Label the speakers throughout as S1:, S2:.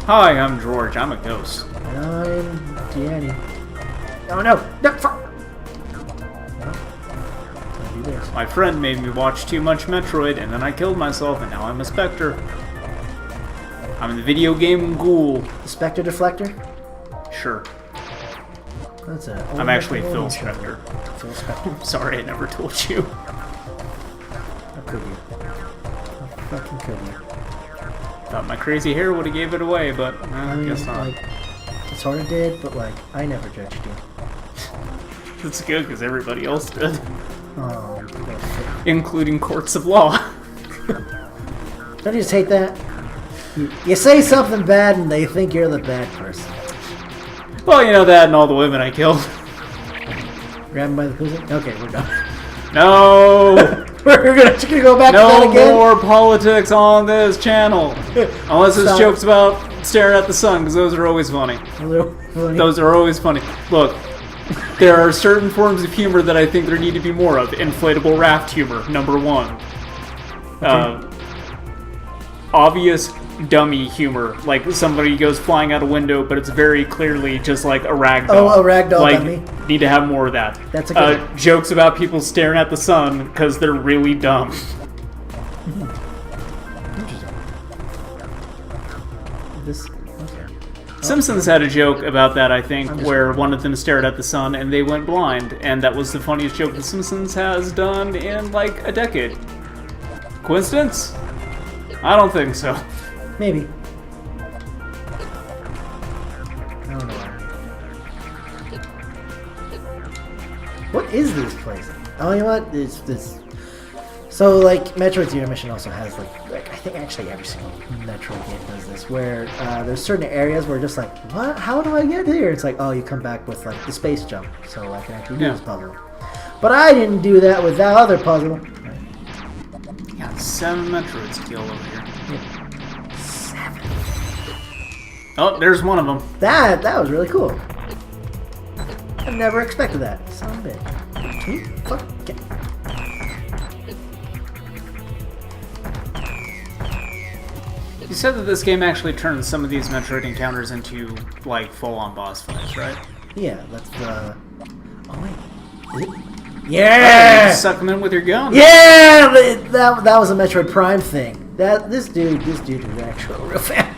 S1: Hi, I'm George. I'm a ghost.
S2: I'm Danny. Oh no! No! Fuck! I'll do this.
S1: My friend made me watch too much Metroid, and then I killed myself, and now I'm a Spectre. I'm the video game ghoul.
S2: The Spectre Deflector?
S1: Sure.
S2: That's it.
S1: I'm actually Phil Spectre.
S2: Phil Spectre.
S1: Sorry, I never told you.
S2: How could you? How fucking could you?
S1: Thought my crazy hair would have gave it away, but
S2: I mean,
S1: guess not.
S2: like, it sort of did, but like, I never judged you.
S1: That's good, because everybody else did.
S2: Oh,
S1: Including courts of law.
S2: don't you just hate that? You say something bad and they think you're the bad person.
S1: Well, you know that and all the women I killed.
S2: Grab him by the pussy? Okay, we're done.
S1: No!
S2: We're gonna go back to that
S1: No
S2: again?
S1: more politics on this channel. Unless it's
S2: Stop.
S1: jokes about staring at the sun, because those are always funny. Those are always funny. Look, there are certain forms of humor that I think there need to be more of. Inflatable raft humor, number one. Obvious dummy humor, like somebody goes flying out a window, but it's very clearly just like a ragdoll.
S2: Oh, a ragdoll
S1: like,
S2: dummy.
S1: Need to have more of that.
S2: That's a good one.
S1: Jokes about people staring at the sun because they're really dumb.
S2: Interesting. This. Okay.
S1: Simpsons had a joke about that, I think, where one of them stared at the sun and they went blind, and that was the funniest joke The Simpsons has done in like a decade. Coincidence? I don't think so.
S2: Maybe. I don't know. What is this place? Oh, you know what? It's this. So, like, Metroid Zero Mission also has, like I think actually every single Metroid game does this, where there's certain areas where just like, what? How do I get here? It's like, oh, you come back with, like, the space jump, so I can actually do this puzzle. But I didn't do that with that other puzzle.
S1: Got 7 Metroids to kill over here.
S2: Yeah. 7.
S1: Oh, there's one of them.
S2: That was really cool. I never expected that. Son of a bitch. Fuck. Okay.
S1: You said that this game actually turns some of these Metroid encounters into, like, full-on boss fights, right?
S2: Yeah, that's the... Oh, wait. Is it?
S1: Oh, you
S2: Yeah!
S1: just suck them in with your gun.
S2: Yeah! That was a Metroid Prime thing. This dude was actually a real fan.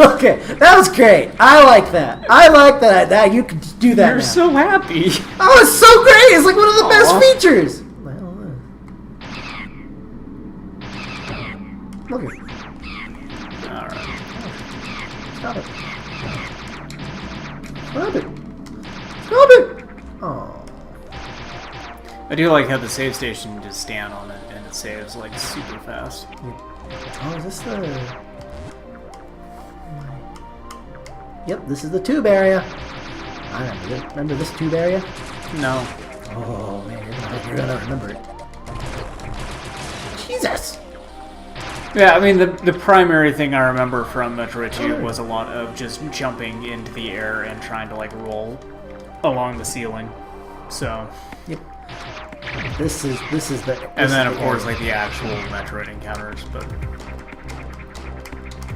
S2: Okay, that was great. I like that. I like that you can do that
S1: You're
S2: now.
S1: so happy.
S2: Oh, it's so great! It's like one of the best features! Look at it.
S1: Alright.
S2: Stop it. Stop it. Stop it! Oh.
S1: I do like how the save station you just stand on it and it saves, like, super fast.
S2: Oh, is this the... Yep, this is the tube area. I remember this tube area?
S1: No.
S2: Oh, man, you're gonna remember it. Jesus!
S1: Yeah, I mean, the primary thing I remember from Metroid 2 was a lot of just jumping into the air and trying to, like, roll along the ceiling. So...
S2: Yep. This is the...
S1: And then, of course, like, the actual Metroid encounters,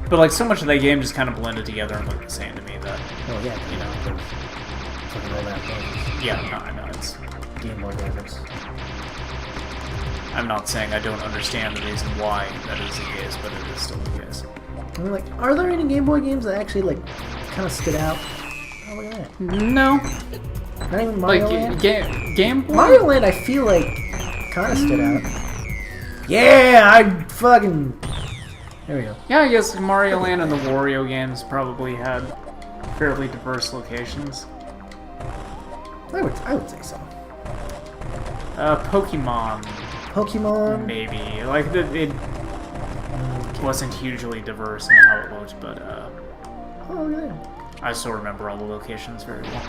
S1: But, like, so much of that game just kind of blended together and looked the same to me that...
S2: Oh, yeah.
S1: You know.
S2: Fucking all that focus.
S1: Yeah, no, I know, it's...
S2: Game Boy graphics.
S1: I'm not saying I don't understand the reason why that is the case, but it is still the case.
S2: I mean, like, are there any Game Boy games that actually, like, kind of stood out? Oh, look at that.
S1: No.
S2: Not even Mario
S1: Like,
S2: Land?
S1: Game Boy?
S2: Mario Land, I feel like, kind of stood out. Yeah, I fucking... There we go.
S1: Yeah, I guess Mario Land and the Wario games probably had fairly diverse locations.
S2: I would say so.
S1: Pokemon,
S2: Pokemon.
S1: maybe. Like, it wasn't hugely diverse in how it looked, but
S2: Oh, look at that.
S1: I still remember all the locations very well.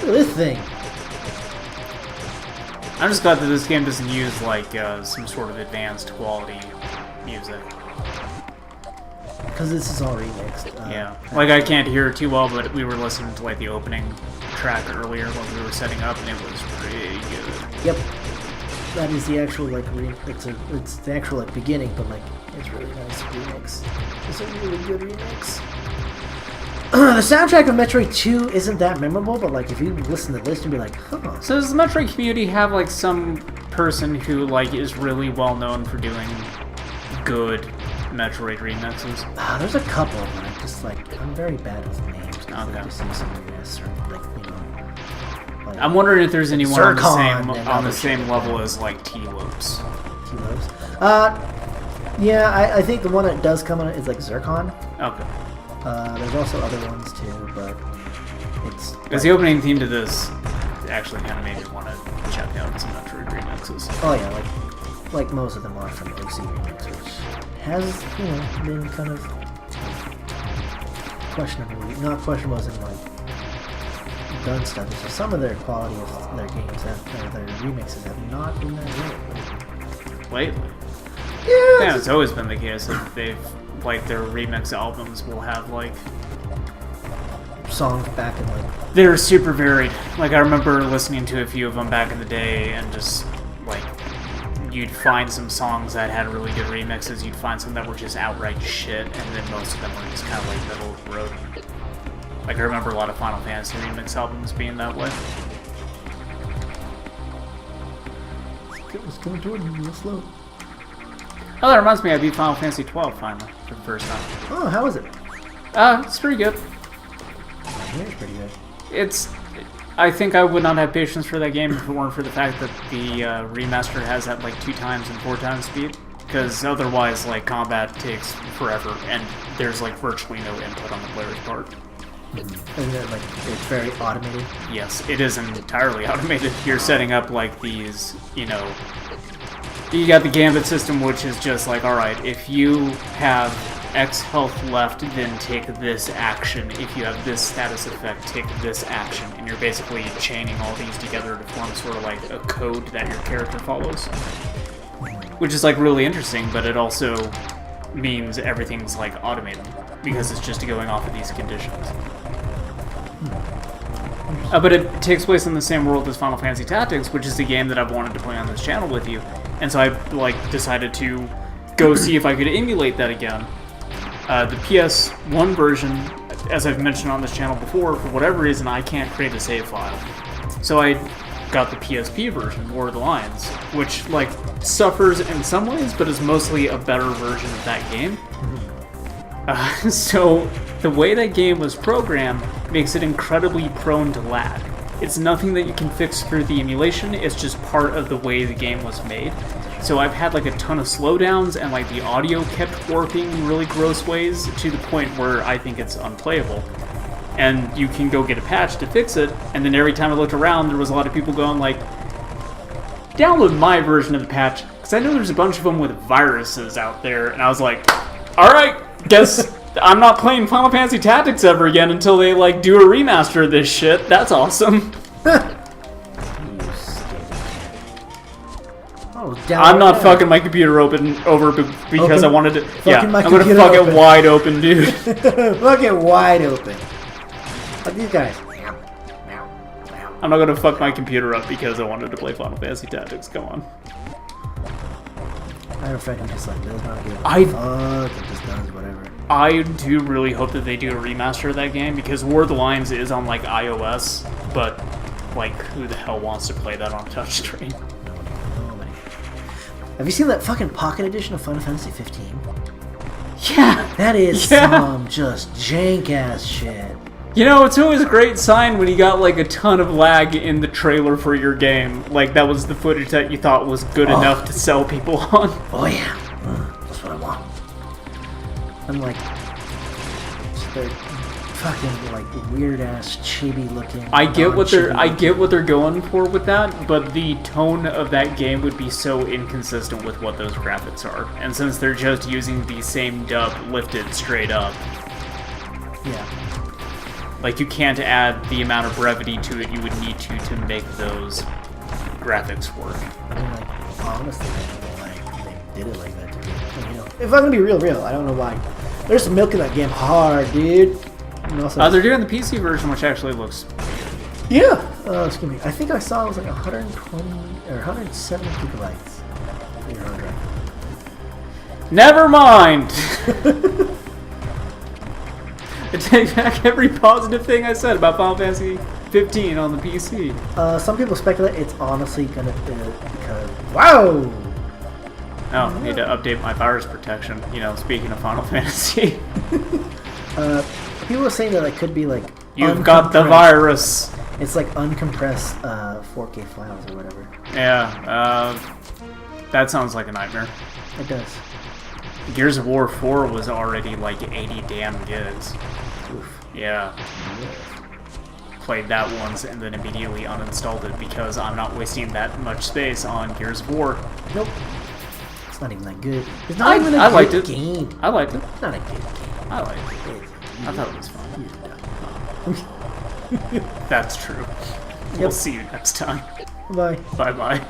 S2: Look at this thing.
S1: I'm just glad that this game doesn't use, like, some sort of advanced quality music.
S2: Because this is all remixed.
S1: Yeah. Like, I can't hear it too well, but we were listening to, like, the opening track earlier when we were setting up, and it was pretty good.
S2: Yep. That is the actual, like, it's the actual, like, beginning, but, like, It's really nice remix. It's a really good remix. The soundtrack of Metroid 2 isn't that memorable, but like if you listen to the list and be like, huh.
S1: So does the Metroid community have like some person who like is really well known for doing good Metroid remixes?
S2: There's a couple, but I'm very bad with names.
S1: Okay.
S2: I just see some US or like
S1: I'm wondering if there's anyone
S2: Zircon
S1: on the same level as like T-Lopes.
S2: T-Lopes. Yeah, I think the one that does come on is like Zircon.
S1: Okay.
S2: There's also other ones too, but it's...
S1: Because the opening theme to this actually kind of made me want to check out some Metroid remixes.
S2: Oh yeah, like most of them are from OC Remix, which has, been kind of questionable. Not questionable as in like done stuff. It's just some of their quality of their games, their remixes have not been that great.
S1: Lately?
S2: Yeah!
S1: It's always been the case that they've... like their remix albums will have like
S2: songs back in like
S1: they're super varied. Like I remember listening to a few of them back in the day, and just like you'd find some songs that had really good remixes, you'd find some that were just outright shit, and then most of them were just kind of like middle of the road. Like I remember a lot of Final Fantasy remix albums being that way.
S2: It's coming toward me real slow.
S1: Oh, that reminds me, I beat Final Fantasy 12 finally for the first time.
S2: Oh, how is it?
S1: It's pretty good.
S2: It's pretty good.
S1: I think I would not have patience for that game if it weren't for the fact that the remaster has that like 2 times and 4 times speed. Because otherwise, like, combat takes forever, and there's like virtually no input on the player's part.
S2: Isn't it like it's very automated?
S1: Yes, it is entirely automated. You're setting up like these, you got the gambit system, which is just like, alright, if you have X health left, then take this action. If you have this status effect, take this action. And you're basically chaining all these together to form sort of like a code that your character follows. Which is like really interesting, but it also means everything's like automated, because it's just going off of these conditions. But it takes place in the same world as Final Fantasy Tactics, which is the game that I've wanted to play on this channel with you. And so I decided to go see if I could emulate that again. The PS1 version, as I've mentioned on this channel before, for whatever reason I can't create a save file. So I got the PSP version, War of the Lions, which like suffers in some ways, but is mostly a better version of that game. So the way that game was programmed makes it incredibly prone to lag. It's nothing that you can fix through the emulation, it's just part of the way the game was made. So I've had like a ton of slowdowns, and like the audio kept warping in really gross ways to the point where I think it's unplayable. And you can go get a patch to fix it, and then every time I looked around there was a lot of people going like, download my version of the patch, because I know there's a bunch of them with viruses out there. And I was like, alright, guess I'm not playing Final Fantasy Tactics ever again until they like do a remaster of this shit. That's awesome. I'm not fucking my computer over because I wanted to. Yeah, I'm gonna fuck it wide open, dude.
S2: Fuck it wide open. Like these guys.
S1: I'm not gonna fuck my computer up because I wanted to play Final Fantasy Tactics. Come on.
S2: I have a friend who just like does not give a fuck and just does whatever.
S1: I do really hope that they do a remaster of that game, because War of the Lions is on like iOS, but like who the hell wants to play that on a touchscreen?
S2: Nobody. Have you seen that fucking Pocket Edition of Final Fantasy 15?
S1: Yeah.
S2: That is some just jank ass shit.
S1: It's always a great sign when you got like a ton of lag in the trailer for your game. Like that was the footage that you thought was good enough to sell people on.
S2: Oh yeah, that's what I want. I'm like, they're fucking like weird ass chibi looking.
S1: I get what they're going for with that, but the tone of that game would be so inconsistent with what those graphics are. And since they're just using the same dub lifted straight up,
S2: yeah.
S1: Like, you can't add the amount of brevity to it you would need to make those graphics work.
S2: I mean, like, honestly, they did it like that to me. If I'm gonna be real, I don't know why. They're just milking that game hard, dude. And also,
S1: they're doing the PC version, which actually looks
S2: yeah. Excuse me. I think I saw it was like 120 or 170 gigabytes for your hard drive.
S1: Never mind! I take back every positive thing I said about Final Fantasy 15 on the PC.
S2: Some people speculate it's honestly gonna be because wow.
S1: Oh, need to update my virus protection. You know, speaking of Final Fantasy.
S2: People are saying that it could be like
S1: You've got the virus.
S2: It's like uncompressed 4K files or whatever.
S1: Yeah, that sounds like a nightmare.
S2: It does.
S1: Gears of War 4 was already like 80 damn gigs.
S2: Oof.
S1: Yeah. Played that once and then immediately uninstalled it because I'm not wasting that much space on Gears of War.
S2: Nope. It's not even that good. It's not even a
S1: I liked
S2: good
S1: it.
S2: game.
S1: I liked it.
S2: It's not a good game.
S1: I liked it. I thought it was fun. That's true. We'll see you next time.
S2: Bye.
S1: Bye-bye.